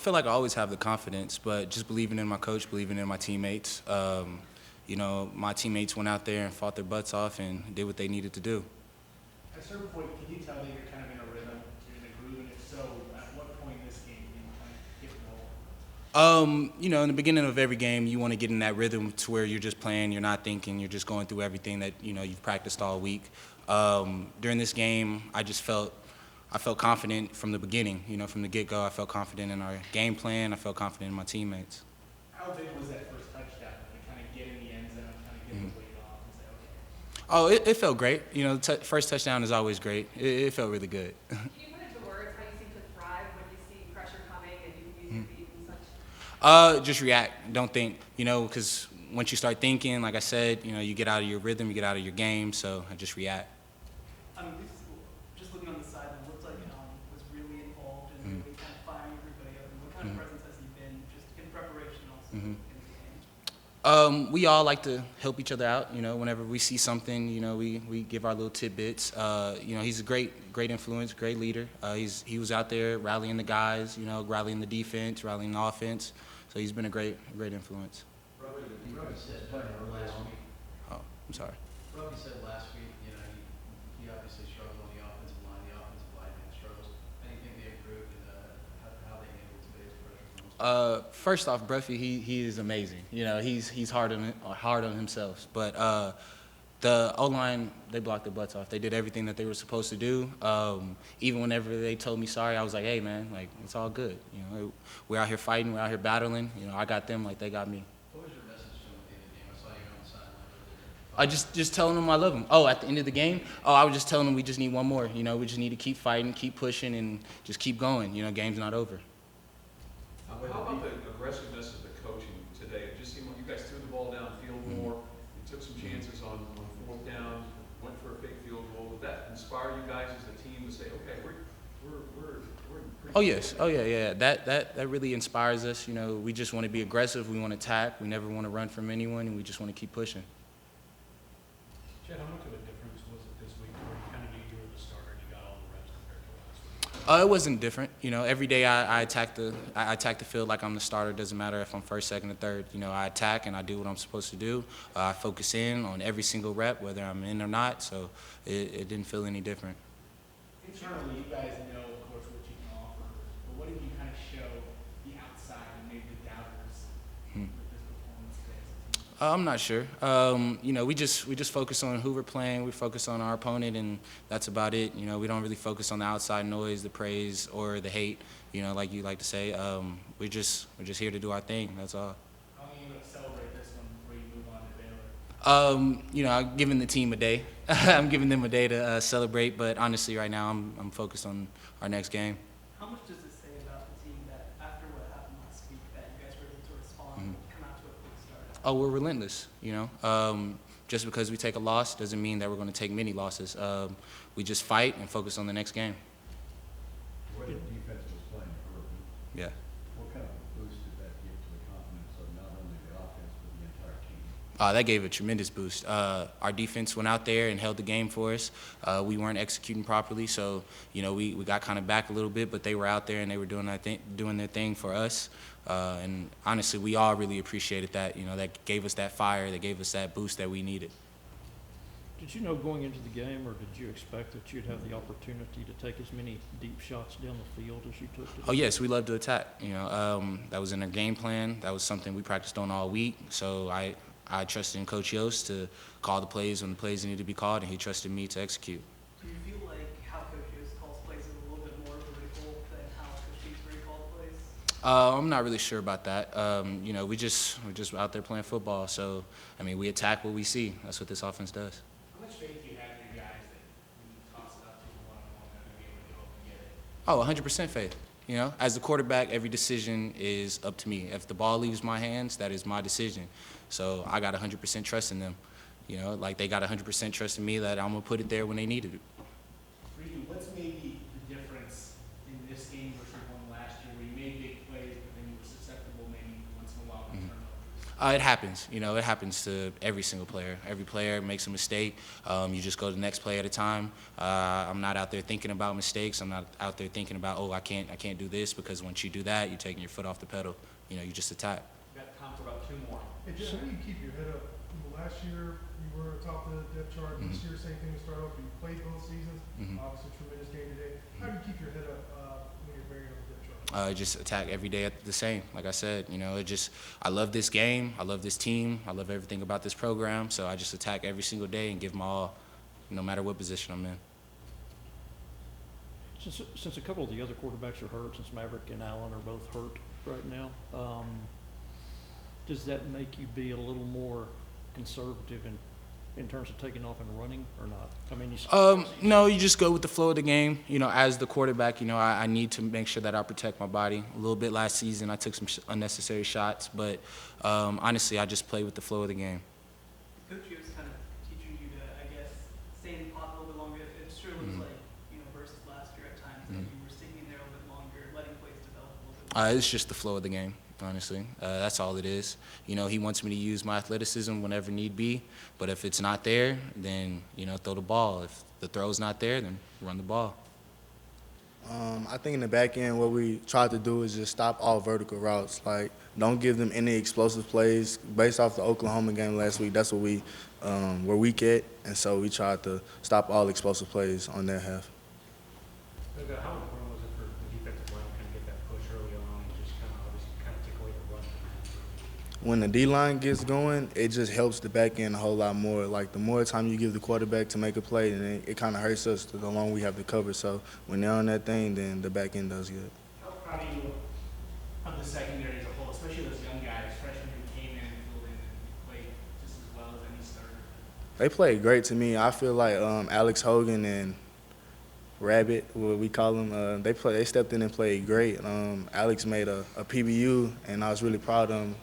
feel like I always have the confidence, but just believing in my coach, believing in my teammates. My teammates went out there and fought their butts off and did what they needed to do. At a certain point, can you tell that you're kind of in a rhythm, you're in a groove, and if so, at what point in this game can you kind of get rolling? In the beginning of every game, you want to get in that rhythm to where you're just playing, you're not thinking, you're just going through everything that you've practiced all week. During this game, I felt confident from the beginning. From the get-go, I felt confident in our game plan. I felt confident in my teammates. How big was that first touchdown? To kind of get in the end zone, kind of get the weight off, and say, okay. Oh, it felt great. First touchdown is always great. It felt really good. Can you put into words how you seem to thrive when you see pressure coming and you can use your feet and such? Just react. Don't think. Because once you start thinking, like I said, you get out of your rhythm, you get out of your game. So I just react. Just looking on the side, it looked like was really involved in really kind of firing everybody up. And what kind of presence has he been just in preparation also in the game? We all like to help each other out. Whenever we see something, we give our little tidbits. He's a great influence, great leader. He was out there rallying the guys, rallying the defense, rallying the offense. So he's been a great influence. Robbie said last week. Oh, I'm sorry. Robbie said last week, he obviously struggled on the offensive line. The offensive line struggles. Anything they improved in how they handled today's pressure? First off, Duffey, he is amazing. He's hard on himself. But the O-line, they blocked their butts off. They did everything that they were supposed to do. Even whenever they told me sorry, I was like, hey man, like it's all good. We're out here fighting, we're out here battling. I got them like they got me. What was your message to them at the end of the game? I saw you on the sideline earlier. Just telling them I love them. Oh, at the end of the game? Oh, I was just telling them we just need one more. We just need to keep fighting, keep pushing, and just keep going. Game's not over. How about the aggressiveness of the coaching today? It just seemed like you guys threw the ball downfield more. You took some chances on fourth down, went for a big field goal. Would that inspire you guys as a team to say, okay, we're in pretty Oh yes. Oh yeah. That really inspires us. We just want to be aggressive. We want to attack. We never want to run from anyone, and we just want to keep pushing. Jett, how much of a difference was it this week where you kind of knew you were the starter and you got all the reps compared to last week? It wasn't different. Every day I attack the field like I'm the starter. Doesn't matter if I'm first, second, or third. I attack and I do what I'm supposed to do. I focus in on every single rep, whether I'm in or not. So it didn't feel any different. Internally, you guys know, of course, what you can offer, but what did you kind of show the outside and maybe the doubters with this performance today? I'm not sure. We just focus on who we're playing. We focus on our opponent, and that's about it. We don't really focus on the outside noise, the praise, or the hate. Like you like to say. We're just here to do our thing. That's all. How are you going to celebrate this one before you move on to Baylor? I'm giving the team a day. I'm giving them a day to celebrate. But honestly, right now, I'm focused on our next game. How much does it say about the team that after what happened last week that you guys were able to respond and come out to a quick start? Oh, we're relentless. Just because we take a loss doesn't mean that we're going to take many losses. We just fight and focus on the next game. The way the defense was playing early, Yeah. what kind of boost did that give to the confidence of not only the offense but the entire team? That gave a tremendous boost. Our defense went out there and held the game for us. We weren't executing properly, so we got kind of back a little bit, but they were out there and they were doing their thing for us. And honestly, we all really appreciated that. That gave us that fire, that gave us that boost that we needed. Did you know going into the game, or did you expect that you'd have the opportunity to take as many deep shots down the field as you took today? Oh yes, we love to attack. That was in our game plan. That was something we practiced on all week. So I trusted in Coach Yost to call the plays when the plays needed to be called, and he trusted me to execute. Do you feel like how Coach Yost calls plays is a little bit more vertical than how Coach Kingsbury called plays? I'm not really sure about that. We're just out there playing football. So we attack what we see. That's what this offense does. How much faith do you have in your guys that when you toss it out to them one-on-one, they're going to be able to go up and get it? 100% faith. As the quarterback, every decision is up to me. If the ball leaves my hands, that is my decision. So I got 100% trust in them. Like they got 100% trust in me that I'm going to put it there when they needed it. For you, what's maybe the difference in this game versus one last year where you made big plays, but then you were susceptible maybe once in a while to turnovers? It happens. You know, it happens to every single player. Every player makes a mistake. You just go to the next play at a time. I'm not out there thinking about mistakes. I'm not out there thinking about, oh, I can't do this, because once you do that, you're taking your foot off the pedal. You know, you just attack. We got time for about 2 more. Hey, Jett, how do you keep your head up? Last year, you were atop the depth chart. This year, same thing to start off. You played both seasons. Obviously, tremendous game today. How do you keep your head up when you're buried on the depth chart? Just attack every day at the same. Like I said, you know, I love this game. I love this team. I love everything about this program. So I just attack every single day and give my all, no matter what position I'm in. Since a couple of the other quarterbacks are hurt, since Maverick and Allen are both hurt right now, does that make you be a little more conservative in terms of taking off and running, or not? I mean, no, you just go with the flow of the game. You know, as the quarterback, you know, I need to make sure that I protect my body. A little bit last season, I took some unnecessary shots, but honestly, I just play with the flow of the game. Coach was kind of teaching you to, I guess, stay in the pocket a little bit longer. It sure looks like, you know, versus last year at times, that you were sticking in there a little bit longer, letting plays develop a little bit more. It's just the flow of the game. Honestly, that's all it is. You know, he wants me to use my athleticism whenever need be, but if it's not there, then, you know, throw the ball. If the throw's not there, then run the ball. I think in the back end, what we tried to do is just stop all vertical routes. Like, don't give them any explosive plays. Based off the Oklahoma game last week, that's what we were weak at, and so we tried to stop all explosive plays on their half. How important was it for the defensive line to kind of get that push early on and just kind of obviously kind of take away the run? When the D-line gets going, it just helps the back end a whole lot more. Like, the more time you give the quarterback to make a play, and it kind of hurts us the longer we have to cover. So when they're on that thing, then the back end does good. How proud are you of the secondary as a whole, especially those young guys, freshmen who came in and filled in and played just as well as any starter? They played great to me. I feel like Alex Hogan and Rabbit, what we call them, they stepped in and played great. Alex made a PBU, and I was really proud of him.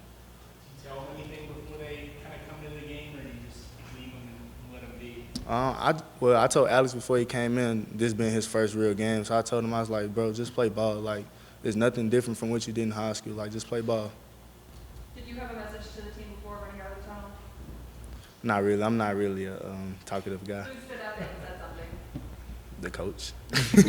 Do you tell them anything before they kind of come into the game, or do you just leave them and let them be? I told Alex before he came in, this being his first real game, so I told him, I was like, bro, just play ball. Like, there's nothing different from what you did in high school. Like, just play ball. Did you have a message to the team before running out of the tunnel? Not really. I'm not really a talkative guy. Who stood up and said something? The coach. What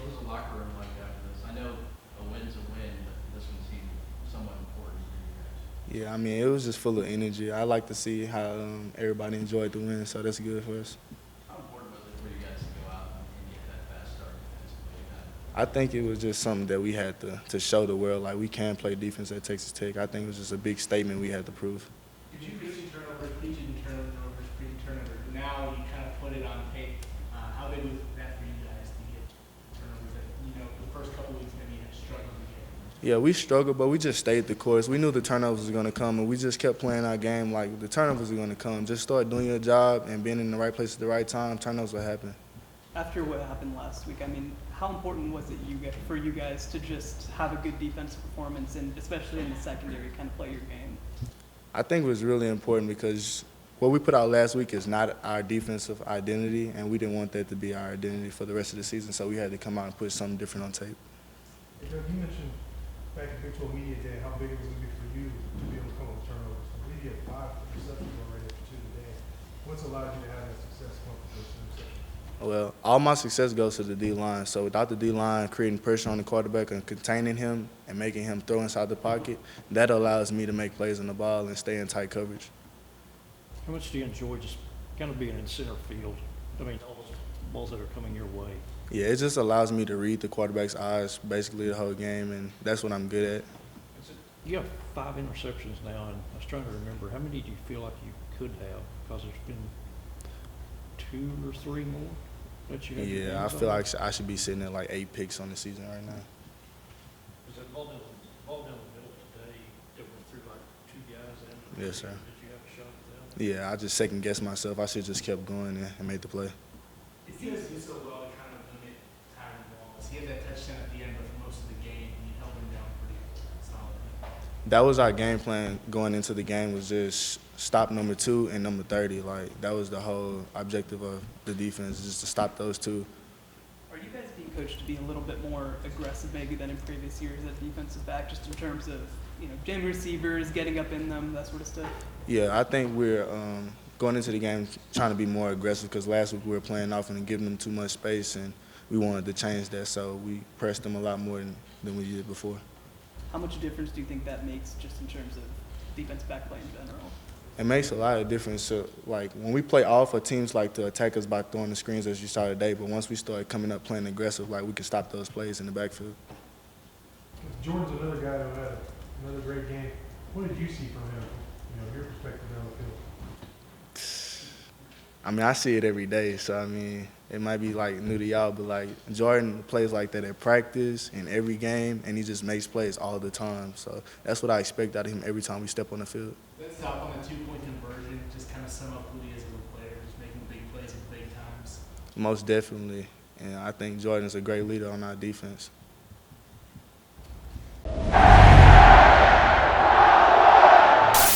was the locker room like after this? I know a win's a win, but this one seemed somewhat important for you guys. Yeah, I mean, it was just full of energy. I like to see how everybody enjoyed the win, so that's good for us. How important was it for you guys to go out and get that fast start defensively? I think it was just something that we had to show the world, like, we can play defense at Texas Tech. I think it was just a big statement we had to prove. Did you preaching turnovers, preaching turnovers? Now you kind of put it on tape. How big was that for you guys to get turnovers that, you know, the first couple weeks maybe you had struggled to get? Yeah, we struggled, but we just stayed the course. We knew the turnovers were going to come, and we just kept playing our game like the turnovers are going to come. Just start doing your job and being in the right place at the right time, turnovers will happen. After what happened last week, I mean, how important was it for you guys to just have a good defensive performance, and especially in the secondary, kind of play your game? I think it was really important because what we put out last week is not our defensive identity, and we didn't want that to be our identity for the rest of the season, so we had to come out and put something different on tape. Hey, Doug, you mentioned back at Big 12 Media Day how big it was going to be for you to be able to come up with turnovers. I believe you had 5 receptions already after 2 today. What's allowed you to have that success come up with those 2 receptions? Well, all my success goes to the D-line. So without the D-line creating pressure on the quarterback and containing him and making him throw inside the pocket, that allows me to make plays on the ball and stay in tight coverage. how much do you enjoy just kind of being in center field? I mean, all those balls that are coming your way. Yeah, it just allows me to read the quarterback's eyes basically the whole game, and that's what I'm good at. You have 5 interceptions now, and I was trying to remember, how many do you feel like you could have? Because there's been 2 or 3 more that you have. Yeah, I feel like I should be sitting at like 8 picks on the season right now. Was it ball down the middle today that went through like 2 guys? And Yes, sir. Did you have a shot at that? Yeah, I just second-guessed myself. I should just kept going and made the play. It seems to do so well to kind of limit time balls. He had that touchdown at the end, but for most of the game, he held him down pretty solidly. That was our game plan going into the game, was just stop number 2 and number 30. Like, that was the whole objective of the defense, just to stop those 2. Are you guys being coached to be a little bit more aggressive maybe than in previous years at defensive back, just in terms of jamming receivers, getting up in them, that sort of stuff? Yeah, I think we're going into the game trying to be more aggressive because last week we were playing off and giving them too much space, and we wanted to change that, so we pressed them a lot more than we did before. How much difference do you think that makes just in terms of defense back play in general? It makes a lot of difference. So, like, when we play off, teams like to attack us by throwing the screens as you saw today, but once we start coming up playing aggressive, like, we can stop those plays in the backfield. Jordan's another guy who had another great game. What did you see from him, your perspective down the field? I mean, I see it every day, so, I mean, it might be, like, new to y'all, but, like, Jordan plays like that at practice, in every game, and he just makes plays all the time. So that's what I expect out of him every time we step on the field. Let's stop on the 2-point conversion. Just kind of sum up who he is as a player, just making big plays at big times. Most definitely, and I think Jordan's a great leader on our defense.